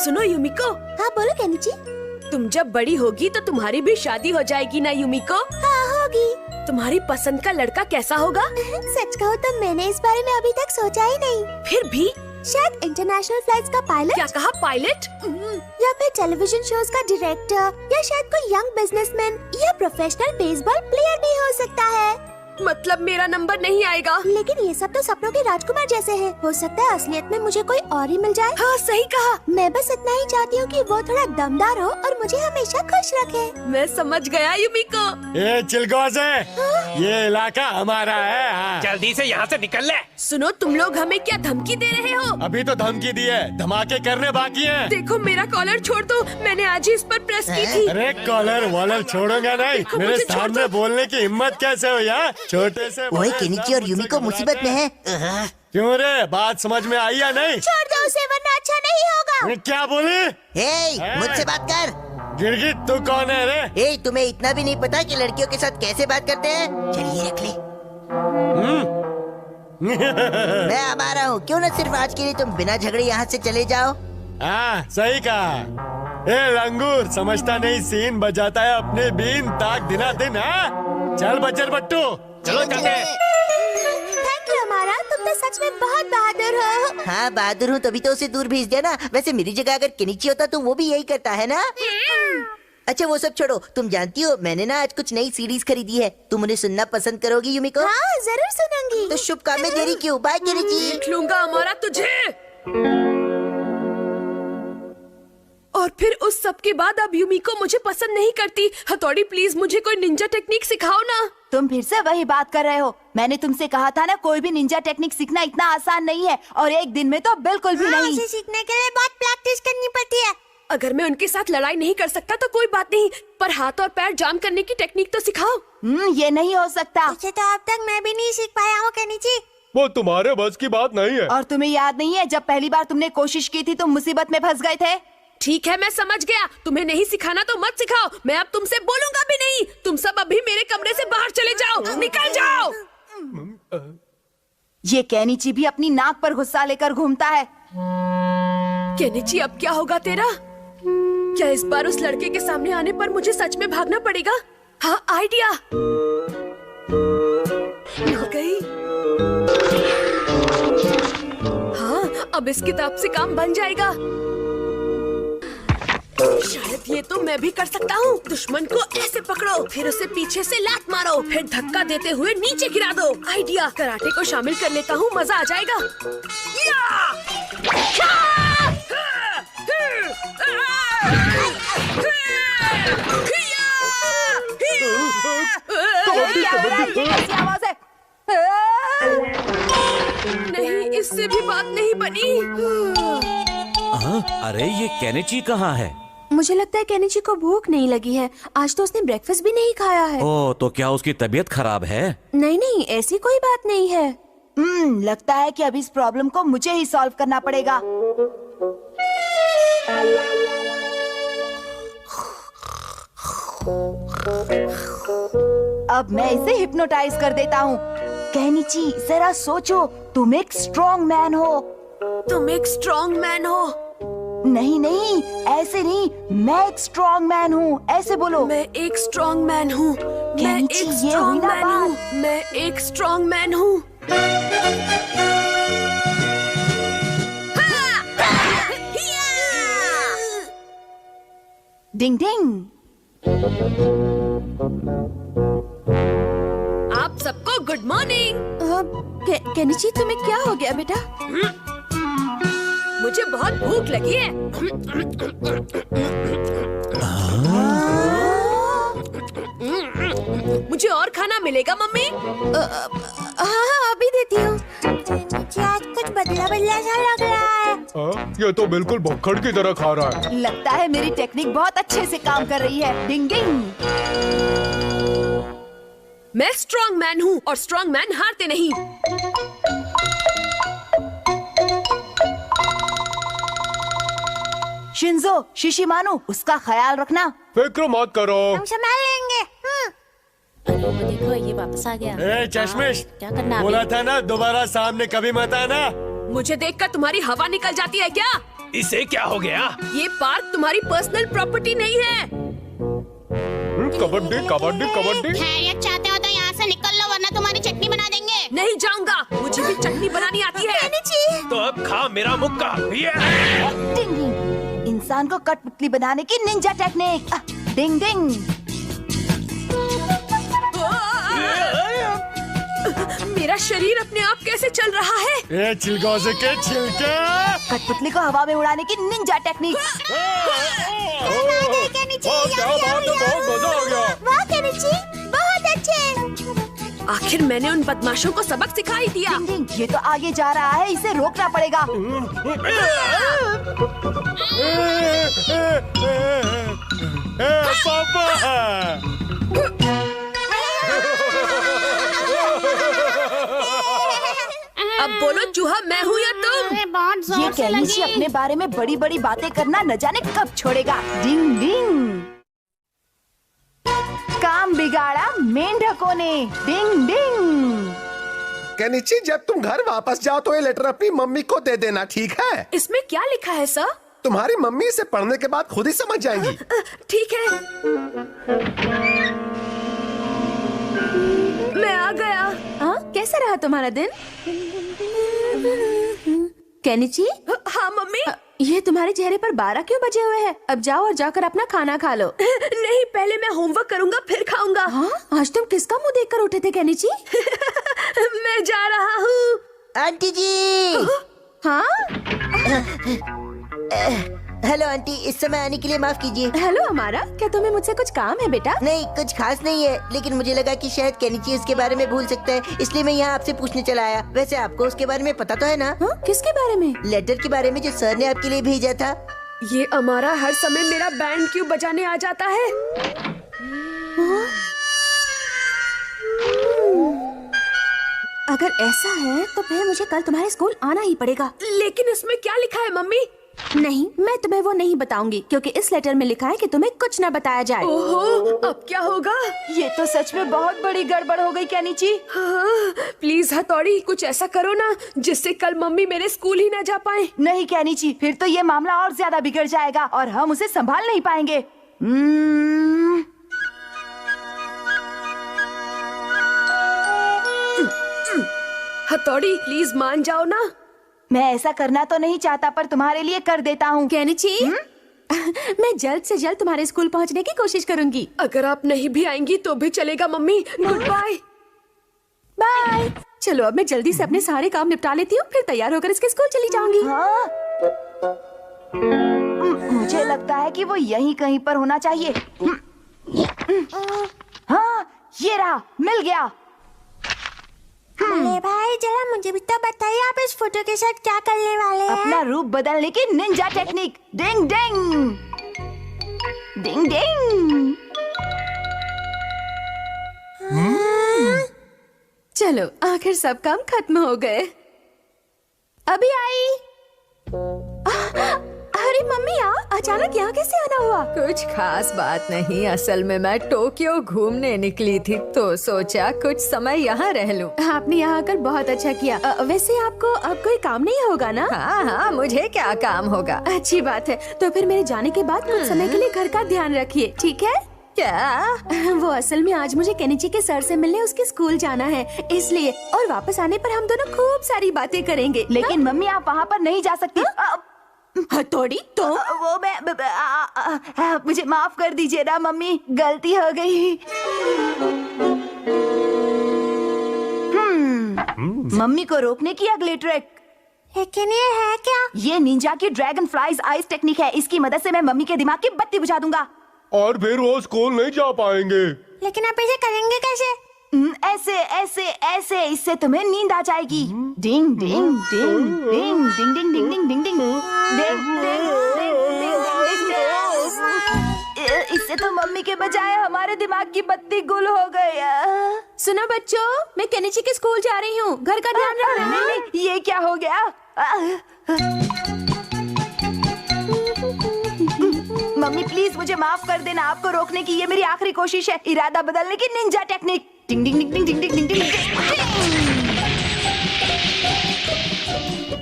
सुनो युमिको। हाँ बोलो केनिची। तुम जब बड़ी होगी तो तुम्हारी भी शादी हो जाएगी ना युमिको? हाँ होगी। तुम्हारी पसंद का लड़का कैसा होगा? सच कहूँ तो मैंने इस बारे में अभी तक सोचा ही नहीं। फिर भी शायद इंटरनेशनल फ्लाइट्स का पायलट। क्या कहा, पायलट? या फिर टेलीविजन शोज का डायरेक्टर, या शायद कोई यंग बिजनेसमैन या प्रोफेशनल बेसबॉल प्लेयर भी हो सकता है। मतलब मेरा नंबर नहीं आएगा? लेकिन ये सब तो सपनों के राजकुमार जैसे हैं। हो सकता है असलियत में मुझे कोई और ही मिल जाए। हाँ सही कहा। मैं बस इतना ही चाहती हूँ कि वो थोड़ा दमदार हो और मुझे हमेशा खुश रखे। मैं समझ गया युमिको। ये चिलगोज़े, ये इलाका हमारा है। हाँ। जल्दी से यहाँ से निकल ले। सुनो, तुम लोग हमें क्या धमकी दे रहे हो? अभी तो धमकी दी है, धमाके करने बाकी हैं। देखो मेरा कॉलर छोड़ दो, मैंने आज ही इस पर प्रेस की थी। अरे कॉलर वॉलर छोड़ूंगा नहीं। देखो, मेरे मुझे छोड़ सामने दो। बोलने की हिम्मत कैसे हो यार? छोटे से ओए केनिची और युमिको मुसीबत में है। क्यों रे, बात समझ में आई या नहीं? छोड़ दो उसे वरना अच्छा नहीं होगा। ये क्या बोली? हे, मुझसे बात कर। गिरगिट तू कौन है रे? ए, तुम्हें इतना भी नहीं पता कि लड़कियों के साथ कैसे बात करते हैं? चलिए रख ले। मैं अब आ रहा हूँ। क्यों न सिर्फ आज के लिए तुम बिना झगड़े यहाँ से चले जाओ। हाँ सही कहा। ए लंगूर, समझता नहीं सीन बजाता है अपनी बीन ताक दिना दिन। हाँ चल बच्चर बट्टू, चलो चलते हैं। थैंक यू हमारा, तुम तो सच में बहुत बहादुर हो। हाँ बहादुर हूँ तभी तो उसे दूर भेज दिया ना। वैसे मेरी जगह अगर केनिची होता तो वो भी यही करता है ना। अच्छा वो सब छोड़ो, तुम जानती हो मैंने ना आज कुछ नई सीरीज खरीदी है। तुम उन्हें सुनना पसंद करोगी युमिको? हाँ जरूर सुनूंगी। तो शुभ काम में देरी क्यों? Bye Kenichi. देख लूंगा हमारा तुझे। और फिर उस सब के बाद अब युमिको मुझे पसंद नहीं करती। हथौड़ी प्लीज मुझे कोई निंजा टेक्निक सिखाओ ना। तुम फिर से वही बात कर रहे हो। मैंने तुमसे कहा था ना, कोई भी निंजा टेक्निक सीखना इतना आसान नहीं है, और एक दिन में तो बिल्कुल भी नहीं। उसे सीखने के लिए बहुत प्रैक्टिस करनी पड़ती है। अगर मैं उनके साथ लड़ाई नहीं कर सकता तो कोई बात नहीं, पर हाथ और पैर जाम करने की टेक्निक तो सिखाओ। ये नहीं हो सकता। उसे तो अब तक मैं भी नहीं सीख पाया हूँ केनिची। वो तुम्हारे बस की बात नहीं है। और तुम्हें याद नहीं है जब पहली बार तुमने कोशिश की थी, तुम मुसीबत में फंस गए थे। ठीक है मैं समझ गया, तुम्हें नहीं सिखाना तो मत सिखाओ। मैं अब तुमसे बोलूंगा भी नहीं। तुम सब अभी मेरे कमरे से बाहर चले जाओ, निकल जाओ। ये केनिची भी अपनी नाक पर गुस्सा लेकर घूमता है। केनिची अब क्या होगा तेरा? क्या इस बार उस लड़के के सामने आने पर मुझे सच में भागना पड़ेगा? हाँ आइडिया मिल गई। हाँ अब इस किताब से काम बन जाएगा। शायद ये तो मैं भी कर सकता हूँ। दुश्मन को ऐसे पकड़ो, फिर उसे पीछे से लात मारो, फिर धक्का देते हुए नीचे गिरा दो। आइडिया, कराटे को शामिल कर लेता हूँ, मजा आ जाएगा। नहीं, इससे भी बात नहीं बनी। अरे ये केनिची कहाँ है? मुझे लगता है केनिची को भूख नहीं लगी है। आज तो उसने ब्रेकफास्ट भी नहीं खाया है। ओह, तो क्या उसकी तबीयत खराब है? नहीं नहीं, ऐसी कोई बात नहीं है। लगता है कि अब इस प्रॉब्लम को मुझे ही सॉल्व करना पड़ेगा। अब मैं इसे हिप्नोटाइज कर देता हूँ। केनिची जरा सोचो, तुम एक स्ट्रॉन्ग मैन हो। तुम एक स्ट्रॉन्ग मैन हो? नहीं नहीं, ऐसे नहीं। मैं एक स्ट्रॉन्ग मैन हूँ, ऐसे बोलो। मैं एक स्ट्रॉन्ग मैन हूँ। मैं एक केनिची, ये स्ट्रॉन्ग हुई ना मैन हूँ। बात। मैं एक स्ट्रॉन्ग मैन हूँ। डिंग डिंग। आप सबको गुड मॉर्निंग। केनिची तुम्हें क्या हो गया बेटा? मुझे बहुत भूख लगी है। मुझे और खाना मिलेगा मम्मी? हाँ अभी देती हूँ। आज कुछ बदला बदला सा लग रहा है। ये तो बिल्कुल भुक्खड़ की तरह खा रहा है। लगता है मेरी टेक्निक बहुत अच्छे से काम कर रही है। डिंग डिंग। मैं स्ट्रॉन्ग मैन हूँ और स्ट्रॉन्ग मैन हारते नहीं। शिंजो, शिशिमानु, उसका ख्याल रखना। फिक्र मत करो। हम संभाल लेंगे। अरे वो देखो ये वापस आ गया। ए चश्मिश, क्या करना बोला था ना दोबारा सामने कभी मत आना। मुझे देखकर तुम्हारी हवा निकल जाती है क्या? इसे क्या हो गया? ये पार्क तुम्हारी पर्सनल प्रॉपर्टी नहीं है। कबड्डी कबड्डी कबड्डी। खैरियत चाहते हो तो यहाँ से निकल लो वरना तुम्हारी चटनी बना देंगे। नहीं जाऊंगा, मुझे भी चटनी बनानी आती है। तो अब खा मेरा मुक्का। डिंग डिंग, इंसान को कठपुतली बनाने की निंजा टेक्निक। डिंग डिंग। मेरा शरीर अपने आप कैसे चल रहा है? ए चिलगोजे के छिलके। कठपुतली को हवा में उड़ाने की निंजा टेक्निक। क्या बात है, बहुत मजा आ गया। वाह केनिची, बहुत अच्छे। आखिर मैंने उन बदमाशों को सबक सिखा ही दिया। डिंग डिंग, ये तो आगे जा रहा है, इसे रोकना पड़ेगा। पापा। अब बोलो चूहा मैं हूँ या तुम? बहुत ये जोर से कैनिची लगी। अपने बारे में बड़ी बड़ी बातें करना न जाने कब छोड़ेगा। डिंग डिंग। काम बिगाड़ा मेंढकों ने। डिंग डिंग। केनिची, जब तुम घर वापस जाओ तो ये लेटर अपनी मम्मी को दे देना, ठीक है? इसमें क्या लिखा है सर? तुम्हारी मम्मी इसे पढ़ने के बाद खुद ही समझ जाएंगी। ठीक है, मैं आ गया। हाँ, कैसा रहा तुम्हारा दिन? केनिची, हाँ मम्मी। ये तुम्हारे चेहरे पर 12 क्यों बजे हुए हैं? अब जाओ और जाकर अपना खाना खा लो। नहीं, पहले मैं होमवर्क करूँगा फिर खाऊंगा। हाँ, आज तुम किसका मुंह देखकर उठे थे केनिची? मैं जा रहा हूँ। आंटी जी। हाँ, हेलो आंटी, इस समय आने के लिए माफ कीजिए। हेलो हमारा, क्या तुम्हें मुझसे कुछ काम है बेटा? नहीं, कुछ खास नहीं है, लेकिन मुझे लगा कि शायद केनिची इसके बारे में भूल सकता है, इसलिए मैं यहाँ आपसे पूछने चला आया। वैसे आपको उसके बारे में पता तो है ना? हाँ, किसके बारे में? लेटर के बारे में जो सर ने आपके लिए भेजा था। ये अमारा हर समय मेरा बैंड क्यों बजाने आ जाता है? अगर ऐसा है तो फिर मुझे कल तुम्हारे स्कूल आना ही पड़ेगा। लेकिन इसमें क्या लिखा है मम्मी? नहीं, मैं तुम्हें वो नहीं बताऊंगी, क्योंकि इस लेटर में लिखा है कि तुम्हें कुछ न बताया जाए। ओहो, अब क्या होगा? ये तो सच में बहुत बड़ी गड़बड़ हो गई केनिची। हाँ, प्लीज हथौड़ी, कुछ ऐसा करो ना जिससे कल मम्मी मेरे स्कूल ही ना जा पाए। नहीं केनिची, फिर तो ये मामला और ज्यादा बिगड़ जाएगा और हम उसे संभाल नहीं पाएंगे। हथौड़ी, प्लीज मान जाओ ना। मैं ऐसा करना तो नहीं चाहता, पर तुम्हारे लिए कर देता हूँ। केनिची, मैं जल्द से जल्द तुम्हारे स्कूल पहुंचने की कोशिश करूंगी। अगर आप नहीं भी आएंगी तो भी चलेगा मम्मी। Good bye. बाय। चलो अब मैं जल्दी से अपने सारे काम निपटा लेती हूँ, फिर तैयार होकर इसके स्कूल चली जाऊंगी। हाँ? मुझे लगता है कि वो यहीं कहीं पर होना चाहिए। हाँ, ये रहा, मिल गया। अरे भाई, जरा मुझे भी तो बताइए, आप इस फोटो के साथ क्या करने वाले हैं? अपना रूप बदलने की निंजा टेक्निक। डिंग डिंग। डिंग डिंग। चलो, आखिर सब काम खत्म हो गए। अभी आई। अरे मम्मी, अचानक यहाँ कैसे आना हुआ? कुछ खास बात नहीं, असल में मैं टोक्यो घूमने निकली थी तो सोचा कुछ समय यहाँ रह लूं। आपने यहाँ आकर बहुत अच्छा किया। वैसे आपको अब कोई काम नहीं होगा ना? हाँ हाँ, मुझे क्या काम होगा। अच्छी बात है, तो फिर मेरे जाने के बाद कुछ समय के लिए घर का ध्यान रखिए, ठीक है? क्या? वो असल में आज मुझे केनिची के सर से मिलने उसके स्कूल जाना है, इसलिए। और वापस आने पर हम दोनों खूब सारी बातें करेंगे। लेकिन मम्मी, आप वहाँ पर नहीं जा सकती। हथौड़ी, तो वो मैं मुझे माफ कर दीजिए ना मम्मी, गलती हो गई। मम्मी को रोकने की अगली ट्रिक। लेकिन ये है क्या? ये निंजा की ड्रैगन फ्लाइज आइस टेक्निक है। इसकी मदद से मैं मम्मी के दिमाग की बत्ती बुझा दूंगा। और फिर वो स्कूल नहीं जा पाएंगे। लेकिन आप इसे करेंगे कैसे? ऐसे ऐसे ऐसे, इससे तुम्हें नींद आ जाएगी। डिंग डिंग डिंग डिंग डिंग डिंग डिंग डिंग डिंग डिंग डिंग। इससे तो मम्मी के बजाय हमारे दिमाग की बत्ती गुल हो गई। सुनो बच्चों, मैं केनिची के स्कूल जा रही हूँ, घर का ध्यान रखना। नहीं, ये क्या हो गया? मम्मी प्लीज मुझे माफ कर देना, आपको रोकने की ये मेरी आखिरी कोशिश है। इरादा बदलने की निंजा टेक्निक। डिंग डिंग डिंग डिंग डिंग डिंग डिंग।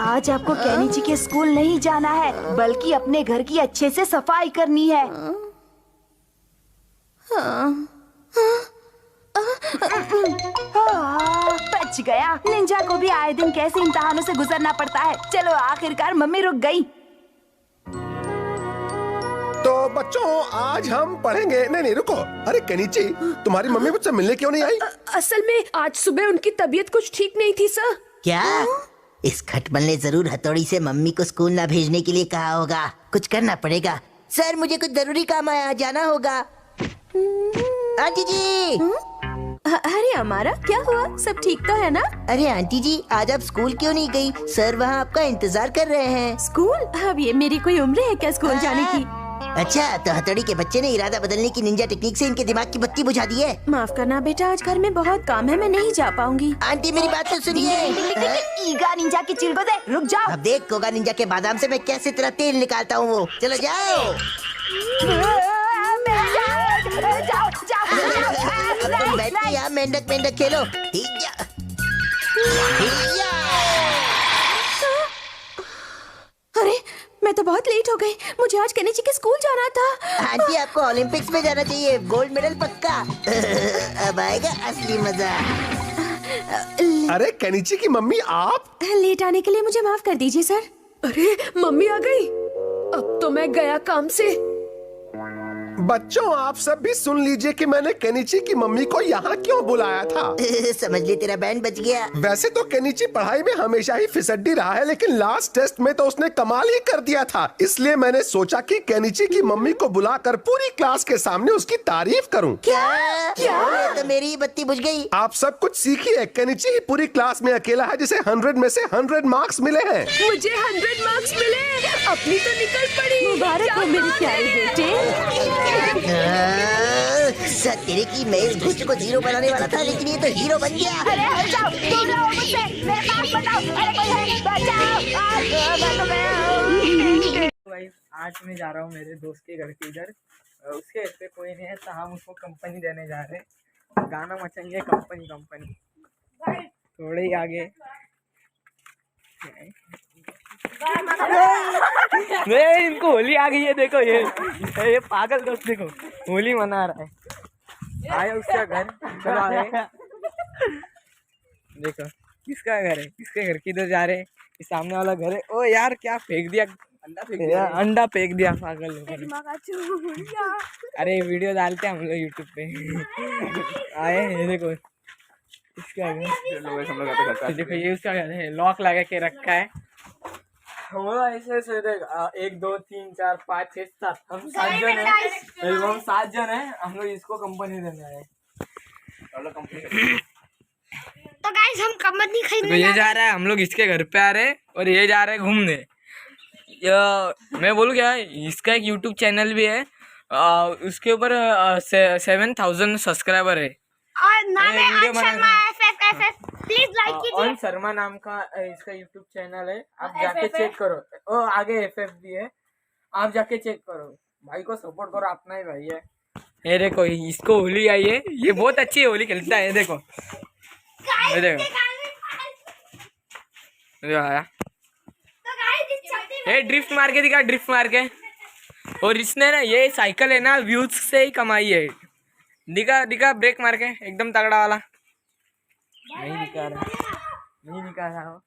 आज आपको केनिची के स्कूल नहीं जाना है, बल्कि अपने घर की अच्छे से सफाई करनी है। बच गया। निंजा को भी आए दिन कैसे इम्तिहानों से गुजरना पड़ता है। चलो आखिरकार मम्मी रुक गई। तो बच्चों आज हम पढ़ेंगे। नहीं रुको। अरे केनिची, तुम्हारी मम्मी मुझसे मिलने क्यों नहीं आई? असल में आज सुबह उनकी तबीयत कुछ ठीक नहीं थी सर। क्या? इस खटमल ने जरूर हथौड़ी से मम्मी को स्कूल ना भेजने के लिए कहा होगा। कुछ करना पड़ेगा। सर मुझे कुछ जरूरी काम आया, जाना होगा। आंटी जी। अरे हमारा क्या हुआ? सब ठीक तो है ना? अरे आंटी जी, आज आप स्कूल क्यों नहीं गई? सर वहाँ आपका इंतजार कर रहे हैं। स्कूल? अब ये मेरी कोई उम्र है क्या स्कूल जाने की? अच्छा, तो हथौड़ी के बच्चे ने इरादा बदलने की निंजा टेक्निक से इनके दिमाग की बत्ती बुझा दी है। माफ करना बेटा, आज घर में बहुत काम है, मैं नहीं जा पाऊंगी। आंटी मेरी बात तो सुनिए। ईगा निंजा की चिल को दे, रुक जाओ। अब देख कोगा निंजा के बादाम से मैं कैसे तेरा तेल निकालता हूँ वो। चलो जाओ। तुम बैठिए यहाँ, मेंढक मेंढक खेलो। हिया। हिया। अरे मैं तो बहुत लेट हो गई। मुझे आज केनिची के स्कूल जाना था। आंटी आपको ओलंपिक्स में जाना चाहिए, गोल्ड मेडल पक्का। अब आएगा असली मजा। अरे केनिची की मम्मी आप? लेट आने के लिए मुझे माफ कर दीजिए सर। अरे मम्मी आ गई। अब तो मैं गया काम से। बच्चों आप सब भी सुन लीजिए कि मैंने केनिची की मम्मी को यहाँ क्यों बुलाया था। समझ ले तेरा बैंड बच गया। वैसे तो केनिची पढ़ाई में हमेशा ही फिसड्डी रहा है, लेकिन लास्ट टेस्ट में तो उसने कमाल ही कर दिया था। इसलिए मैंने सोचा कि केनिची की मम्मी को बुलाकर पूरी क्लास के सामने उसकी तारीफ करूं। क्या? तो मेरी ही बत्ती बुझ गई। आप सब कुछ सीखिए। केनिची ही पूरी क्लास में अकेला है जिसे 100 में से 100 मार्क्स मिले हैं। मुझे 100 मार्क्स मिले। अपनी तो निकल पड़ी। मुबारक हो मेरे प्यारे बेटे। तेरे की मैं इस घुस को 0 बनाने वाला था, लेकिन ये तो हीरो बन गया। अरे हट जाओ, दूर रहो मुझसे, मेरे पास बताओ। अरे कोई है, बचाओ। भाई आज मैं जा रहा हूँ मेरे दोस्त के घर के इधर। उसके घर पे कोई नहीं है, तो हम उसको कंपनी देने जा रहे हैं। गाना मचेंगे कंपनी कंपनी। थोड़े ही आगे नहीं, इनको होली आ गई है। देखो ये पागल दोस्त देखो होली मना रहा है। आए उसका घर, चलो आए। देखो किसका घर है, किसके घर की इधर जा रहे हैं। सामने वाला घर है। ओ यार क्या फेंक दिया, अंडा फेंक दिया पागल लोगों ने। अरे वीडियो डालते हैं हम लोग यूट्यूब पे। आए ये देखो इसका घर। देखो ये उसका घर है, लॉक लगा के रखा है। वो ऐसे ऐसे देख 1 2 3 4 5 6 7 हम 7 जन है। हम 7 जन है। हम लोग इसको कंपनी देने आए। तो गाइस हम कंपनी खरीदने तो ये जा रहा है, हम लोग इसके घर पे आ रहे हैं और ये जा रहे हैं घूमने। मैं बोलूँ क्या, इसका एक यूट्यूब चैनल भी है। उसके ऊपर 7000 सब्सक्राइबर है। और नाम है अंश शर्मा FFFF। प्लीज लाइक कीजिए। अंश शर्मा नाम का इसका यूट्यूब चैनल है, आप जाके चेक करो। ओ आगे FF भी है, आप जाके चेक करो। भाई को सपोर्ट करो, अपना ही भाई है। ये देखो इसको होली आई है, ये बहुत अच्छी होली खेलता है। देखो ये देखो आया। ये ड्रिफ्ट मार के दिखा, ड्रिफ्ट मार के। और इसने ना ये साइकिल है ना व्यूज से ही कमाई है। दिखा दिखा ब्रेक मार के एकदम तगड़ा वाला। नहीं दिखा रहा, नहीं दिखा रहा।